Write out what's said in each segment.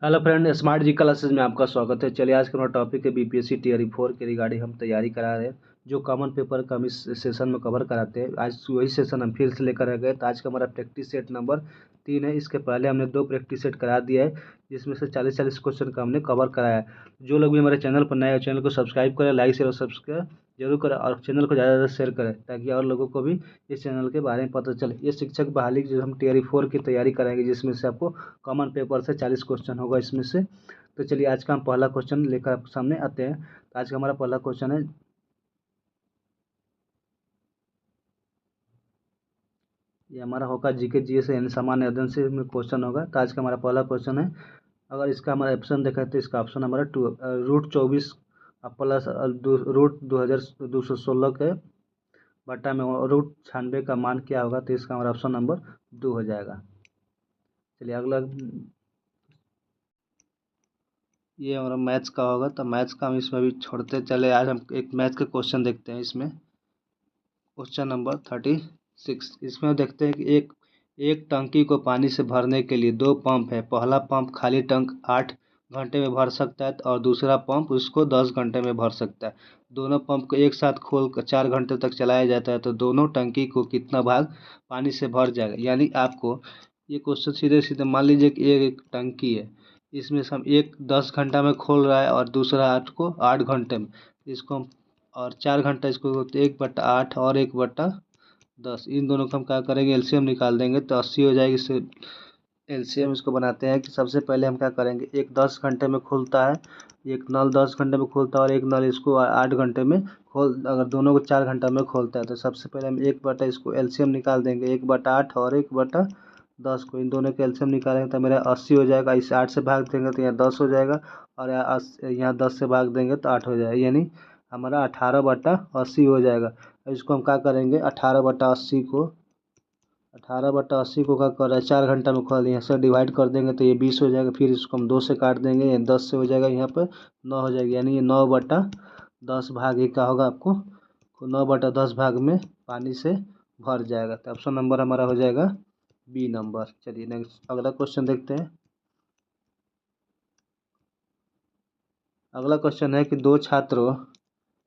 Hello friend, smart जी classes में आपका स्वागत है। चलिए, आज का हमारा टॉपिक है बीपीएससी टियर 4 के रिगार्डिंग हम तैयारी करा रहे हैं। जो कॉमन पेपर का हम इस सेशन में कवर कराते हैं, आज वही सेशन हम फिर से लेकर आ गए। तो आज का हमारा प्रैक्टिस सेट नंबर 3 है। इसके पहले हमने 2 प्रैक्टिस सेट करा दिया है, जिसमें से 40 क्वेश्चन का हमने कवर कराया है। जो लोग भी हमारे चैनल पर नए हैं, चैनल को सब्सक्राइब करें, लाइक शेयर और सब्सक्राइब जरूर करें, और चैनल को ज़्यादा से ज़्यादा शेयर करें ताकि और लोगों को भी इस चैनल के बारे में पता चले। ये शिक्षक बहाली जो हम टियर 4 की तैयारी कराएंगे, जिसमें से आपको कॉमन पेपर से 40 क्वेश्चन होगा इसमें से। तो चलिए, आज का हम पहला क्वेश्चन लेकर आपके सामने आते हैं। तो आज का हमारा पहला क्वेश्चन है, ये हमारा होगा जीके जीएस यानी सामान्य अध्ययन से में क्वेश्चन होगा। तो आज का हमारा पहला क्वेश्चन है, अगर इसका हमारा ऑप्शन देखा तो इसका ऑप्शन हमारा रूट 24 प्लस रूट 2216 के बटा में रूट 96 का मान क्या होगा। तो इसका हमारा ऑप्शन नंबर 2 हो जाएगा। चलिए अगला, ये हमारा मैथ्स का होगा। तो मैथ्स का हम इसमें भी छोड़ते चले। आज हम एक मैथ्स के क्वेश्चन देखते हैं। इसमें क्वेश्चन नंबर 36, इसमें देखते हैं कि एक एक टंकी को पानी से भरने के लिए 2 पंप है। पहला पंप खाली टंक 8 घंटे में भर सकता है और दूसरा पंप उसको 10 घंटे में भर सकता है। दोनों पंप को एक साथ खोल कर 4 घंटे तक चलाया जाता है, तो दोनों टंकी को कितना भाग पानी से भर जाएगा। यानी आपको ये क्वेश्चन सीधे सीधे मान लीजिए कि एक टंकी है, इसमें से हम एक 10 घंटा में खोल रहा है और दूसरा 8 घंटे में। इसको हम और 4 घंटा, इसको 1/8 और 1/10, इन दोनों को हम क्या करेंगे, एलसीएम निकाल देंगे तो 80 हो जाएगी। इससे एलसीएम इसको बनाते हैं कि सबसे पहले हम क्या करेंगे, एक 10 घंटे में खुलता है, एक नल 10 घंटे में खुलता है और एक नल इसको 8 घंटे में खोल, अगर दोनों को 4 घंटा में खोलता है तो सबसे पहले हम 1/, इसको एलसीएम निकाल देंगे 1/8 और 1/10 को, इन दोनों के एलसीएम निकालेंगे तो मेरा 80 हो जाएगा। इसे 8 से भाग देंगे तो यहाँ 10 हो जाएगा, और यहाँ 10 से भाग देंगे तो 8 हो जाएगा, यानी हमारा 18/80 हो जाएगा। इसको हम क्या करेंगे, 18/80 को क्या कर रहा है, 4 घंटा में खोल, यहाँ से डिवाइड कर देंगे तो ये 20 हो जाएगा। फिर इसको हम 2 से काट देंगे, ये 10 से हो जाएगा, यहाँ पर 9 हो जाएगी, यानी ये 9/10 भाग ही क्या होगा आपको, 9/10 भाग में पानी से भर जाएगा। तो ऑप्शन नंबर हमारा हो जाएगा बी नंबर। चलिए नेक्स्ट अगला क्वेश्चन देखते हैं। अगला क्वेश्चन है कि 2 छात्रों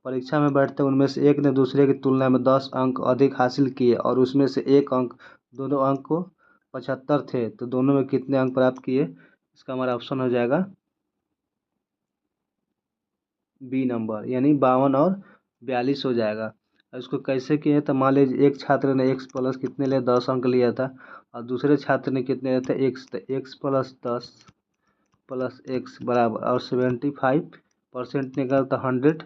परीक्षा में बैठते उनमें से एक ने दूसरे की तुलना में 10 अंक अधिक हासिल किए और उसमें से एक अंक, दोनों अंक को 75 थे, तो दोनों में कितने अंक प्राप्त किए। इसका हमारा ऑप्शन हो जाएगा बी नंबर, यानी 52 और 42 हो जाएगा। और इसको कैसे किए, तो मान लीजिए एक छात्र ने x प्लस कितने लिए 10 अंक लिया था, और दूसरे छात्र ने कितने लिए थे x, तो x प्लस 10 प्लस x बराबर, और 75% निकाल तो 100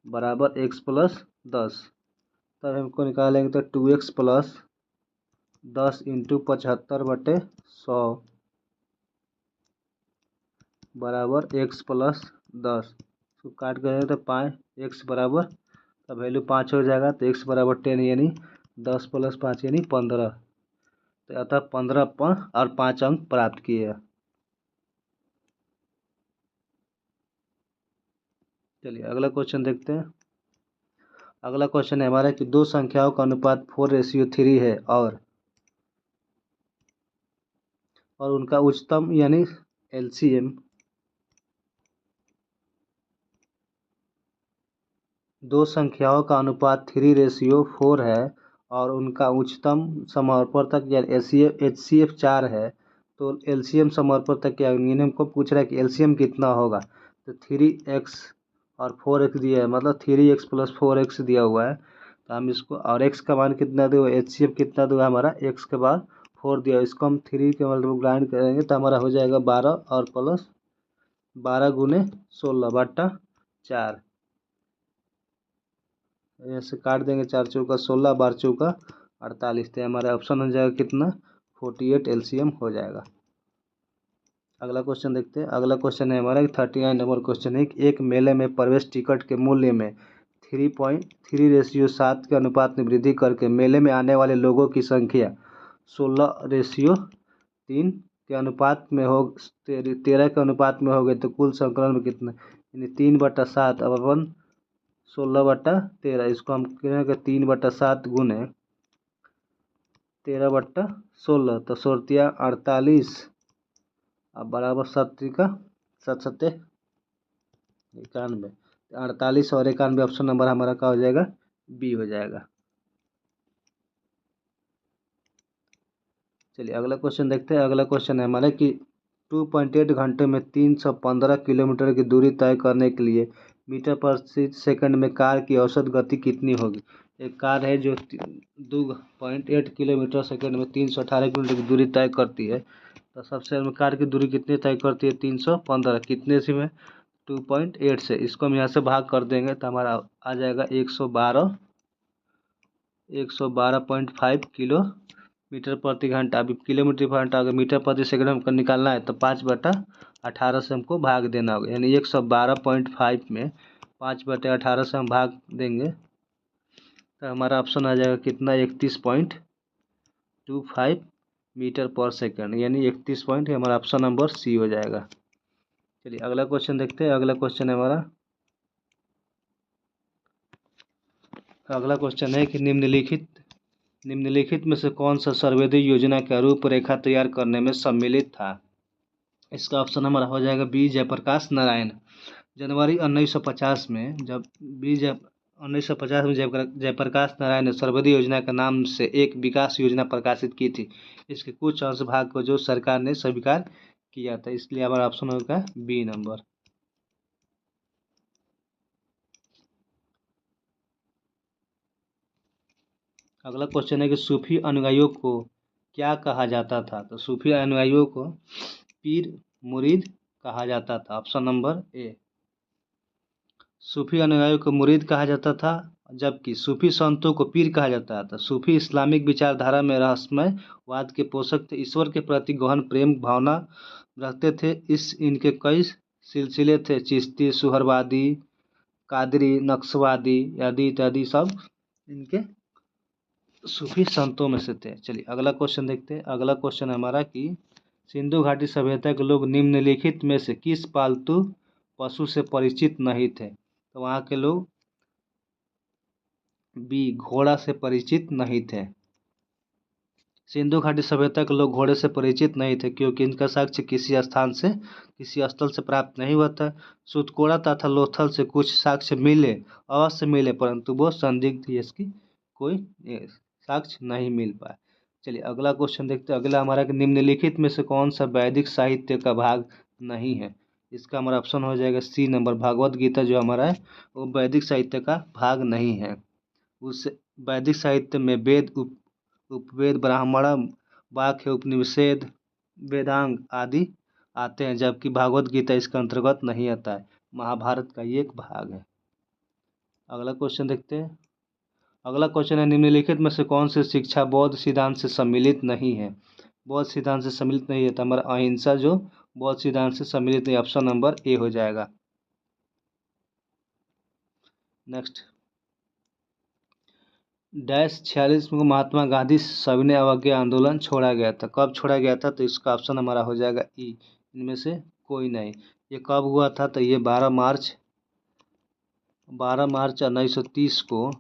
बराबर x प्लस 10। तब हमको निकालेंगे तो 2x प्लस 10 इंटू 75/100 बराबर x प्लस 10। इसको काट करेंगे तो 5 x बराबर, तो वैल्यू 5 हो जाएगा, तो x बराबर 10 यानी 10 प्लस 5 यानी 15। तो अतः 15 और 5 अंक प्राप्त किए। चलिए अगला क्वेश्चन देखते हैं। अगला क्वेश्चन है हमारा कि 2 संख्याओं का अनुपात 4:3 है और उनका उच्चतम यानी एलसीएम, 2 संख्याओं का अनुपात 3:4 है और उनका उच्चतम समवर्तक यानी एचसीएफ 4 है। तो एलसीएम समवर्तक क्या, यानी हमको पूछ रहा है कि एलसीएम कितना होगा। तो 3x और 4x दिया है, मतलब 3x प्लस 4x दिया हुआ है। तो हम इसको, और x का मान कितना दे, एचसीएफ कितना दे हमारा, x के बाद 4 दिया, इसको हम 3 के मतलब ग्राइंड करेंगे तो हमारा हो जाएगा 12 और प्लस 12 गुने 16/4। ऐसे काट देंगे, 4 चौका 16, 12 चौका 48, तो हमारा ऑप्शन हो जाएगा कितना, 48 एलसीएम हो जाएगा। अगला क्वेश्चन देखते हैं। अगला क्वेश्चन है हमारा 39 नंबर क्वेश्चन है कि एक मेले में प्रवेश टिकट के मूल्य में 3.3:7 के अनुपात में वृद्धि करके मेले में आने वाले लोगों की संख्या 16:3 के अनुपात में हो, 13 के अनुपात में हो गए, तो कुल संकलन में कितना, यानी 3/7 अब अपन 16/13, इसको हम करेंगे 3/7 गुने 13/16, तो 16 48 अब बराबर 7 का 7 91, 48 और 91 ऑप्शन नंबर हमारा क्या हो जाएगा, बी हो जाएगा। चलिए अगला क्वेश्चन देखते हैं। अगला क्वेश्चन है हमारा कि 2.8 घंटे में 315 किलोमीटर की दूरी तय करने के लिए मीटर पर सेकंड में कार की औसत गति कितनी होगी। एक कार है जो 2.8 किलोमीटर सेकंड में 318 किलोमीटर की दूरी तय करती है, तो सबसे में कार की दूरी कितनी तय करती है, 315, कितने से में 2.8 से। इसको हम यहाँ से भाग कर देंगे तो हमारा आ जाएगा 112.5 किलोमीटर प्रति घंटा। अभी किलोमीटर पर घंटा, अगर मीटर प्रति सेकंड हमको निकालना है तो 5/18 से हमको भाग देना होगा, यानी 112.5 में 5/18 से हम भाग देंगे तो हमारा ऑप्शन आ जाएगा कितना, 31.25 मीटर पर सेकंड, यानी 31 पॉइंट, हमारा ऑप्शन नंबर सी हो जाएगा। चलिए अगला क्वेश्चन देखते हैं। अगला क्वेश्चन है कि निम्नलिखित में से कौन सा सर्वोदय योजना का रूपरेखा तैयार करने में सम्मिलित था। इसका ऑप्शन हमारा हो जाएगा बी, जयप्रकाश नारायण। जनवरी 1950 में जब 1950 में जयप्रकाश नारायण ने सर्वोदय योजना के नाम से एक विकास योजना प्रकाशित की थी। इसके कुछ अंश भाग को जो सरकार ने स्वीकार किया था, इसलिए हमारा ऑप्शन होगा बी नंबर। अगला क्वेश्चन है कि सूफी अनुयायियों को क्या कहा जाता था। तो सूफी अनुयायियों को पीर मुरीद कहा जाता था, ऑप्शन नंबर ए। सूफी अनुयायियों को मुरीद कहा जाता था, जबकि सूफी संतों को पीर कहा जाता था। सूफी इस्लामिक विचारधारा में रहस्यमयवाद के पोषक थे, ईश्वर के प्रति गहन प्रेम भावना रखते थे। इनके कई सिलसिले थे, चिश्ती, सुहरवादी, कादरी, नक्शवादी आदि इत्यादि सब इनके सूफी संतों में से थे। चलिए अगला क्वेश्चन देखते हैं। अगला क्वेश्चन हमारा कि सिंधु घाटी सभ्यता के लोग निम्नलिखित में से किस पालतू पशु से परिचित नहीं थे। तो वहाँ के लोग बी, घोड़ा से परिचित नहीं थे। सिंधु घाटी सभ्यता के लोग घोड़े से परिचित नहीं थे क्योंकि इनका साक्ष्य किसी स्थल से प्राप्त नहीं हुआ था। सुतकोड़ा तथा लोथल से कुछ साक्ष्य अवश्य मिले, परंतु वो संदिग्ध, इसकी कोई साक्ष्य नहीं मिल पाए। चलिए अगला क्वेश्चन देखते हैं। अगला हमारा कि निम्नलिखित में से कौन सा वैदिक साहित्य का भाग नहीं है। इसका हमारा ऑप्शन हो जाएगा सी नंबर, भागवत गीता जो हमारा है वो वैदिक साहित्य का भाग नहीं है। उस वैदिक साहित्य में वेद, उपवेद, ब्राह्मण, वाक्य, उपनिषद, वेदांग आदि आते हैं, जबकि भागवत गीता इसके अंतर्गत नहीं आता है, महाभारत का ये एक भाग है। अगला क्वेश्चन देखते हैं। अगला क्वेश्चन है निम्नलिखित में से कौन सी शिक्षा बौद्ध सिद्धांत से सम्मिलित नहीं है। बौद्ध सिद्धांत से सम्मिलित नहीं है तो हमारा अहिंसा जो बौद्ध सिद्धांत से सम्मिलित नहीं, ऑप्शन नंबर ए हो जाएगा। नेक्स्ट, 46 को महात्मा गांधी सविनय अवज्ञा आंदोलन छोड़ा गया था। कब छोड़ा गया था, तो इसका ऑप्शन हमारा हो जाएगा ई, इनमें से कोई नहीं। ये कब हुआ था, तो ये 12 मार्च 1930 को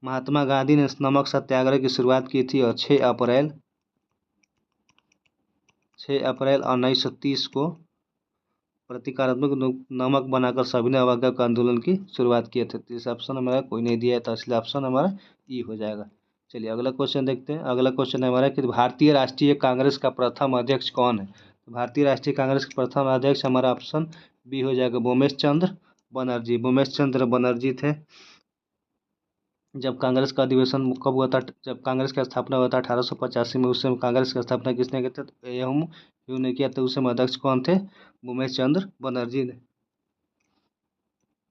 महात्मा गांधी ने नमक सत्याग्रह की शुरुआत की थी और 6 अप्रैल 1930 को प्रतीकात्मक नमक बनाकर सविनय अवज्ञा का आंदोलन की शुरुआत किए थे। इस ऑप्शन हमारा कोई नहीं दिया है, तो इसलिए ऑप्शन हमारा ई हो जाएगा। चलिए अगला क्वेश्चन देखते हैं। अगला क्वेश्चन है हमारा कि भारतीय राष्ट्रीय कांग्रेस का प्रथम अध्यक्ष कौन है। तो भारतीय राष्ट्रीय कांग्रेस के प्रथम अध्यक्ष हमारा ऑप्शन बी हो जाएगा, भूमेश चंद्र बनर्जी। भूमेश चंद्र बनर्जी थे। जब कांग्रेस का अधिवेशन कब हुआ था, जब कांग्रेस की स्थापना हुआ था 1885 में, उस समय कांग्रेस की स्थापना किसने की थी, तो यू ने किया था। उस समय अध्यक्ष कौन थे, भूमेश चंद्र बनर्जी ने।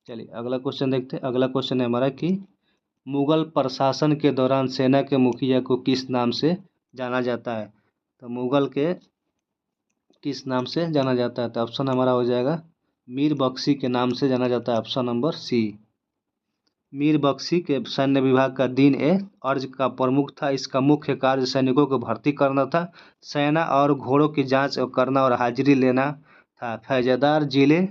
चलिए अगला क्वेश्चन देखते हैं। अगला क्वेश्चन है हमारा कि मुगल प्रशासन के दौरान सेना के मुखिया को किस नाम से जाना जाता है। तो मुगल के किस नाम से जाना जाता है, तो ऑप्शन हमारा हो जाएगा मीर बख्शी के नाम से जाना जाता है, ऑप्शन नंबर सी। मीर बख्शी के सैन्य विभाग का दिन ए अर्ज का प्रमुख था। इसका मुख्य कार्य सैनिकों को भर्ती करना था, सेना और घोड़ों की जांच करना और हाजिरी लेना था। फैजादार जिले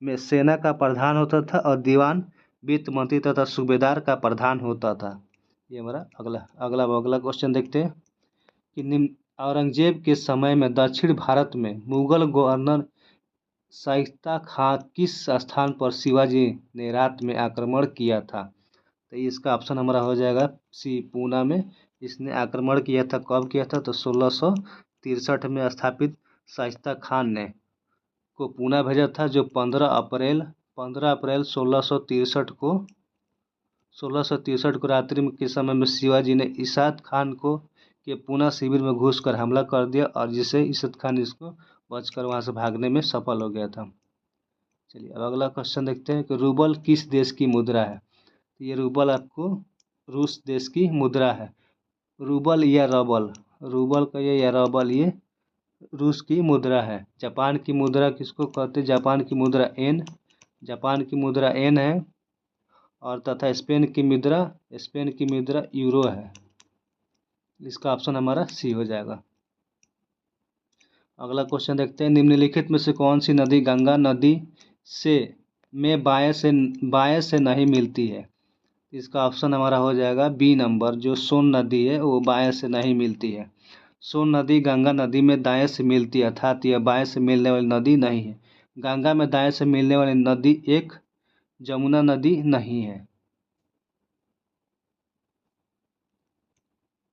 में सेना का प्रधान होता था और दीवान वित्त मंत्री तथा सूबेदार का प्रधान होता था। ये हमारा अगला क्वेश्चन देखते हैं कि औरंगजेब के समय में दक्षिण भारत में मुगल गवर्नर शाइस्ता खां किस स्थान पर शिवाजी ने रात में आक्रमण किया था? तो इसका ऑप्शन हमारा हो जाएगा सी, पूना में इसने आक्रमण किया था। कब किया था? तो 1663 में स्थापित शाइस्ता खान ने को पूना भेजा था, जो 15 अप्रैल 1663 को रात्रि के समय में शिवाजी ने ईसाद खान को के पूना शिविर में घुसकर हमला कर दिया, और जिसे ईसाद खान इसको बचकर वहां से भागने में सफल हो गया था। चलिए अब अगला क्वेश्चन देखते हैं कि रूबल किस देश की मुद्रा है? तो ये रूबल आपको रूस देश की मुद्रा है। रूबल या रबल, रूबल का ये या रबल, ये रूस की मुद्रा है। जापान की मुद्रा किसको कहते हैं? जापान की मुद्रा एन, जापान की मुद्रा एन है। और तथा स्पेन की मुद्रा यूरो है। इसका ऑप्शन हमारा सी हो जाएगा। अगला क्वेश्चन देखते हैं, निम्नलिखित में से कौन सी नदी गंगा नदी से बाएं से नहीं मिलती है? इसका ऑप्शन हमारा हो जाएगा बी नंबर, जो सोन नदी है वो बाएं से नहीं मिलती है। सोन नदी गंगा नदी में दाएं से मिलती है, अर्थात यह बाएं से मिलने वाली नदी नहीं है। गंगा में दाएं से मिलने वाली नदी एक जमुना नदी नहीं है।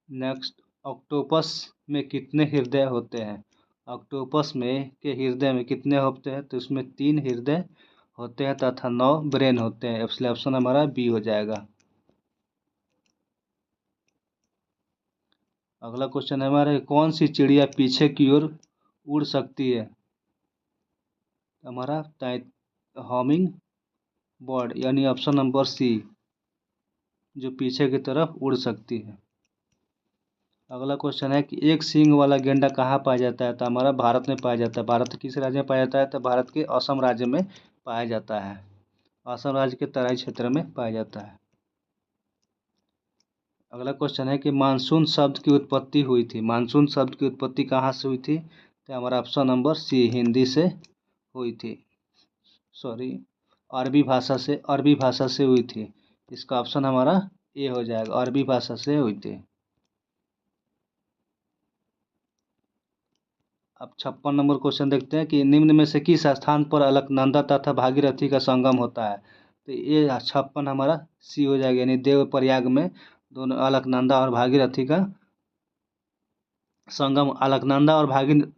नेक्स्ट, ऑक्टोपस में कितने हृदय होते हैं? ऑक्टोपस में के हृदय में कितने होते हैं? तो इसमें 3 हृदय होते हैं तथा 9 ब्रेन होते हैं। इसलिए ऑप्शन हमारा बी हो जाएगा। अगला क्वेश्चन है हमारा, कौन सी चिड़िया पीछे की ओर उड़ सकती है? हमारा हमिंग बर्ड, यानी ऑप्शन नंबर सी, जो पीछे की तरफ उड़ सकती है। अगला क्वेश्चन है कि एक सींग वाला गेंडा कहाँ पाया जाता है? तो हमारा भारत में पाया जाता है। भारत के किस राज्य में पाया जाता है? तो भारत के असम राज्य में पाया जाता है। असम राज्य के तराई क्षेत्र में पाया जाता है। अगला क्वेश्चन है कि मानसून शब्द की उत्पत्ति हुई थी। मानसून शब्द की उत्पत्ति कहाँ से हुई थी? तो हमारा ऑप्शन नंबर सी, हिंदी से हुई थी, सॉरी अरबी भाषा से हुई थी। इसका ऑप्शन हमारा ए हो जाएगा, अरबी भाषा से हुई थी। अब 56 नंबर क्वेश्चन देखते हैं कि निम्न में से किस स्थान पर अलकनंदा तथा भागीरथी का संगम होता है? तो ये 56 हमारा सी हो जाएगा, यानी देवप्रयाग में दोनों अलकनंदा और भागीरथी का संगम, अलकनंदा और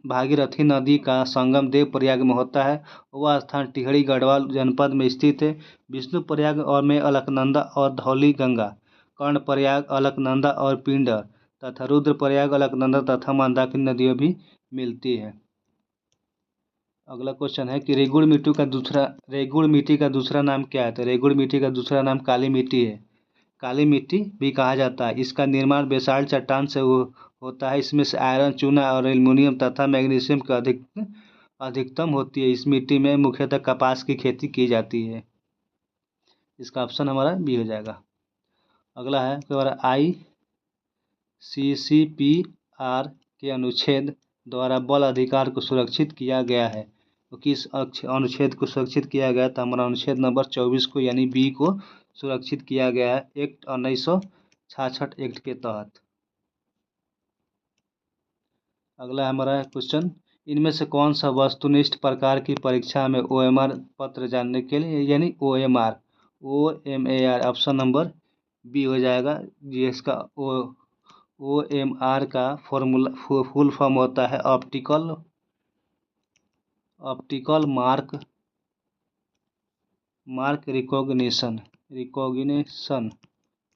भागीरथी नदी का संगम देवप्रयाग में होता है। वह स्थान टिहरी गढ़वाल जनपद में स्थित है। विष्णुप्रयाग और में अलकनंदा और धौली गंगा, कर्णप्रयाग अलकनंदा और पिंडर तथा रुद्रप्रयाग अलकनंदा तथा मंदाकिनी नदियाँ भी मिलती है। अगला क्वेश्चन है कि रेगुड़ मिट्टी का दूसरा नाम क्या है? तो रेगुड़ मिट्टी का दूसरा नाम काली मिट्टी है। काली मिट्टी भी कहा जाता है। इसका निर्माण बेसाल्ट चट्टान से होता है। इसमें से आयरन, चूना और एल्युमिनियम तथा मैग्नीशियम की अधिकतम होती है। इस मिट्टी में मुख्यतः कपास की खेती की जाती है। इसका ऑप्शन हमारा बी हो जाएगा। अगला है हमारा ICCPR के अनुच्छेद द्वारा बाल अधिकार को सुरक्षित किया गया है। तो किस अनुच्छेद को सुरक्षित किया गया? तो हमारा अनुच्छेद नंबर 24 को, यानी बी को सुरक्षित किया गया है एक्ट 1966 एक्ट के तहत। अगला हमारा क्वेश्चन, इनमें से कौन सा वस्तुनिष्ठ प्रकार की परीक्षा में OMR पत्र जानने के लिए, यानी OMR ऑप्शन नंबर बी हो जाएगा। जिसका OMR का फॉर्मूला फुल फॉर्म होता है ऑप्टिकल मार्क रिकॉग्निशन,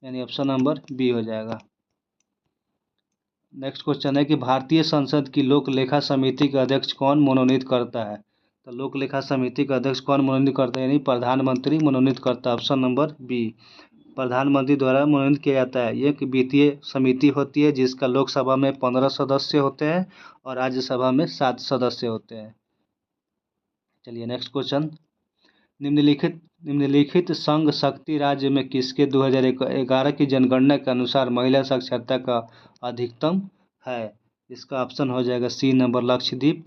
यानी ऑप्शन नंबर बी हो जाएगा। नेक्स्ट क्वेश्चन है कि भारतीय संसद की लोक लेखा समिति का अध्यक्ष कौन मनोनीत करता है? तो लोक लेखा समिति का अध्यक्ष कौन मनोनीत करता है? यानी प्रधानमंत्री मनोनीत करता है। ऑप्शन नंबर बी, प्रधानमंत्री द्वारा मनोनीत किया जाता है। एक वित्तीय समिति होती है जिसका लोकसभा में 15 सदस्य होते हैं और राज्यसभा में 7 सदस्य होते हैं। चलिए नेक्स्ट क्वेश्चन, निम्नलिखित संघ शक्ति राज्य में किसके 2011 की जनगणना के अनुसार महिला साक्षरता का अधिकतम है? इसका ऑप्शन हो जाएगा सी नंबर, लक्षद्वीप,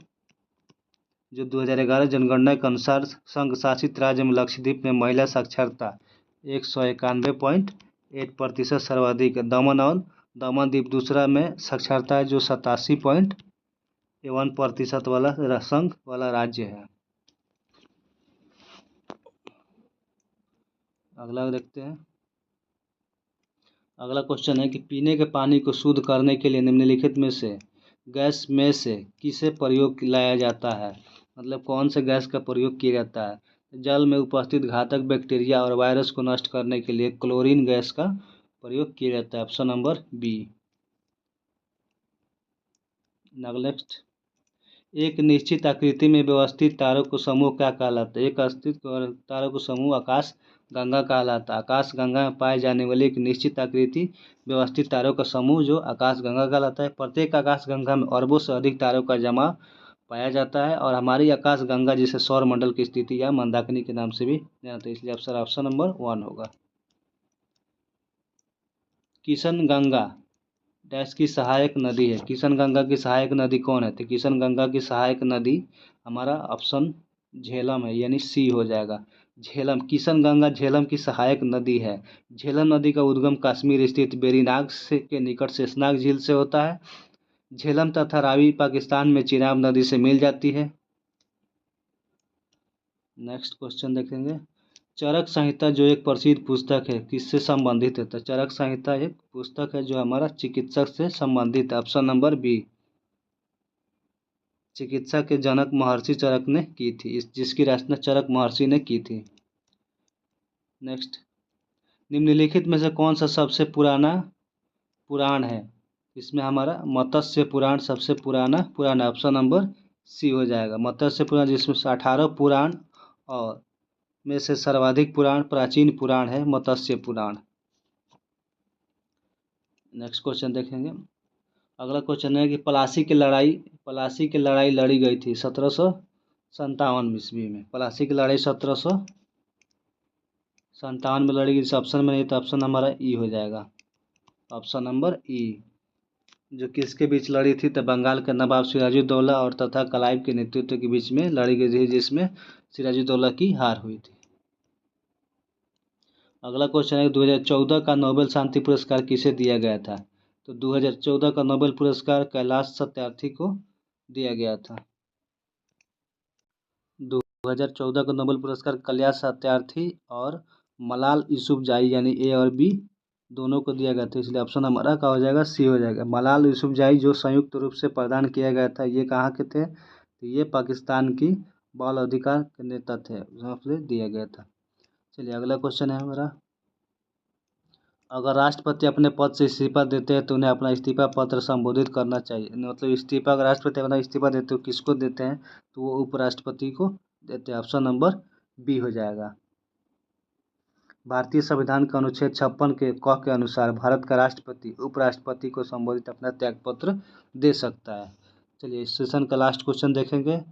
जो 2011 जनगणना के अनुसार संघ शासित राज्य में लक्षद्वीप में महिला साक्षरता 191.8% सर्वाधिक है। दमन और दमन द्वीप दूसरा में साक्षरता है जो 87.1% वाला संघ वाला राज्य है। अगला देखते हैं। अगला क्वेश्चन है कि पीने के पानी को शुद्ध करने के लिए निम्नलिखित में से गैस में से किसे प्रयोग लाया जाता है, मतलब कौन से गैस का प्रयोग किया जाता है। जल में उपस्थित घातक बैक्टीरिया और वायरस को नष्ट करने के लिए क्लोरीन गैस का प्रयोग किया जाता है। Option number B. नेक्स्ट, एक निश्चित आकृति में व्यवस्थित तारों को समूह क्या कहलाता है। एक अस्तित्व तारों को समूह आकाश गंगा कहलाता है। आकाश गंगा में पाए जाने वाली एक निश्चित आकृति व्यवस्थित तारों का समूह जो आकाश गंगा कहलाता है। प्रत्येक आकाश गंगा में अरबों से अधिक तारों का जमा पाया जाता है और हमारी आकाश गंगा जिसे सौर मंडल की स्थिति या मंदाकिनी के नाम से भी जानते हैं, इसलिए ऑप्शन नंबर 1 होगा। किशन गंगा डैश की सहायक नदी है। किशन गंगा की सहायक नदी कौन है, तो किशन गंगा की सहायक नदी हमारा ऑप्शन झेलम है, यानी सी हो जाएगा। झेलम, किशन गंगा झेलम की सहायक नदी है। झेलम नदी का उद्गम कश्मीर स्थित वेरीनाग से के निकट शेषनाग झील से होता है। झेलम तथा रावी पाकिस्तान में चिनाब नदी से मिल जाती है। नेक्स्ट क्वेश्चन देखेंगे। चरक संहिता जो एक प्रसिद्ध पुस्तक है किससे संबंधित है, तो चरक संहिता एक पुस्तक है जो हमारा चिकित्सक से संबंधित है। Option number B. चिकित्सा के जनक महर्षि चरक ने की थी, जिसकी रचना चरक महर्षि ने की थी। नेक्स्ट, निम्नलिखित में से कौन सा सबसे पुराना पुराण है, इसमें हमारा मत्स्य पुराण सबसे पुराना ऑप्शन नंबर सी हो जाएगा। मत्स्य पुराण जिसमें 18 पुराण और में से सर्वाधिक पुराण प्राचीन पुराण है मत्स्य पुराण। नेक्स्ट क्वेश्चन देखेंगे। अगला क्वेश्चन है कि प्लासी की लड़ाई लड़ी गई थी 1757 ईस्वी में। प्लासी की लड़ाई 1757 में लड़ी गई। ऑप्शन में नहीं तो ऑप्शन हमारा ई हो जाएगा। ऑप्शन नंबर ई, जो किसके बीच लड़ी थी, तो बंगाल के नवाब सिराजुद्दौला और तथा क्लाइव के नेतृत्व के बीच में लड़ी गई थी, जिसमें सिराजुद्दौला की हार हुई थी। अगला क्वेश्चन है 2014 का नोबेल शांति पुरस्कार किसे दिया गया था, तो 2014 का नोबेल पुरस्कार कैलाश सत्यार्थी को दिया गया था। 2014 का नोबेल पुरस्कार कैलाश सत्यार्थी और मलाल यूसुफजाई यानी ए और बी दोनों को दिया गया था, इसलिए ऑप्शन हमारा क्या हो जाएगा, सी हो जाएगा। मलाल यूसुफजाई जो संयुक्त रूप से प्रदान किया गया था, ये कहाँ के थे, तो ये पाकिस्तान की बाल अधिकार के नेता थे, उनसे दिया गया था। चलिए अगला क्वेश्चन है हमारा। अगर राष्ट्रपति अपने पद से इस्तीफा देते हैं तो उन्हें अपना इस्तीफा पत्र संबोधित करना चाहिए, मतलब इस्तीफा, अगर राष्ट्रपति अपना इस्तीफा देते हो किसको देते हैं, तो वो उपराष्ट्रपति को देते हैं। ऑप्शन नंबर बी हो जाएगा। भारतीय संविधान के अनुच्छेद 56 के क के अनुसार भारत का राष्ट्रपति उपराष्ट्रपति को संबोधित अपना त्यागपत्र दे सकता है। चलिए इस सेशन का लास्ट क्वेश्चन देखेंगे।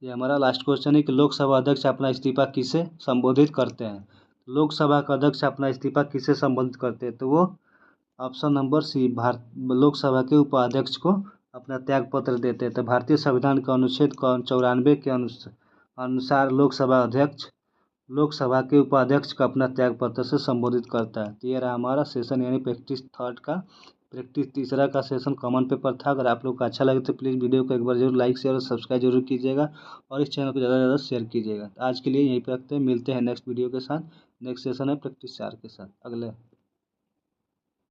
ये हमारा लास्ट क्वेश्चन है कि लोकसभा अध्यक्ष अपना इस्तीफा किसे संबोधित करते हैं। लोकसभा का अध्यक्ष अपना इस्तीफा किसे संबोधित करते हैं, तो वो ऑप्शन नंबर सी, लोकसभा के उपाध्यक्ष को अपना त्यागपत्र देते हैं। तो भारतीय संविधान के अनुच्छेद 94 के अनुसार लोकसभा के उपाध्यक्ष को अपना त्यागपत्र से संबोधित करता है। तो ये रहा हमारा सेशन, यानी प्रैक्टिस तीसरा का सेशन कॉमन पेपर था। अगर आप लोग को अच्छा लगे तो प्लीज़ वीडियो को एक बार जरूर लाइक शेयर और सब्सक्राइब जरूर कीजिएगा और इस चैनल को ज़्यादा से ज़्यादा शेयर कीजिएगा। आज के लिए यहीं पे रखते हैं, मिलते हैं नेक्स्ट वीडियो के साथ। नेक्स्ट सेशन है प्रैक्टिस 4 के साथ अगले